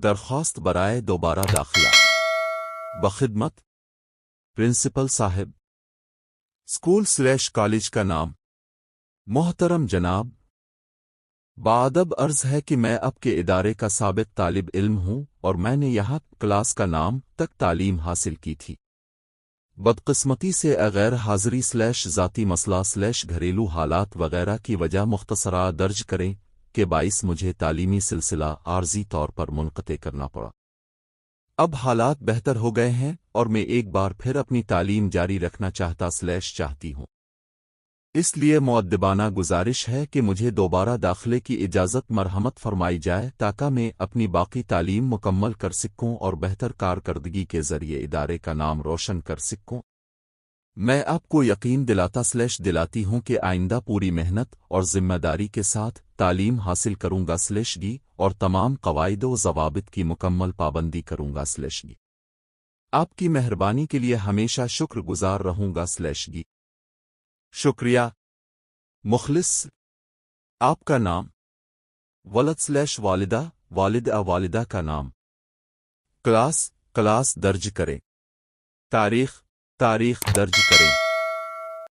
درخواست برائے دوبارہ داخلہ بخدمت پرنسپل صاحب اسکول/کالج کا نام محترم جناب، بادب عرض ہے کہ میں آپ کے ادارے کا سابق طالب علم ہوں اور میں نے یہاں کلاس کا نام تک تعلیم حاصل کی تھی۔ بدقسمتی سے غیر حاضری/ذاتی مسئلہ/گھریلو حالات وغیرہ کی وجہ مختصرا درج کریں کہ باعث مجھے تعلیمی سلسلہ عارضی طور پر منقطع کرنا پڑا۔ اب حالات بہتر ہو گئے ہیں اور میں ایک بار پھر اپنی تعلیم جاری رکھنا چاہتی ہوں۔ اس لیے مؤدبانہ گزارش ہے کہ مجھے دوبارہ داخلے کی اجازت مرحمت فرمائی جائے تاکہ میں اپنی باقی تعلیم مکمل کر سکوں اور بہتر کارکردگی کے ذریعے ادارے کا نام روشن کر سکوں۔ میں آپ کو یقین دلاتی ہوں کہ آئندہ پوری محنت اور ذمہ داری کے ساتھ تعلیم حاصل کروں گا اور تمام قواعد و ضوابط کی مکمل پابندی کروں گا آپ کی مہربانی کے لیے ہمیشہ شکر گزار رہوں گا شکریہ مخلص۔ آپ کا نام، ولد/والدہ، والدہ کا نام، کلاس درج کریں، تاریخ درج کریں۔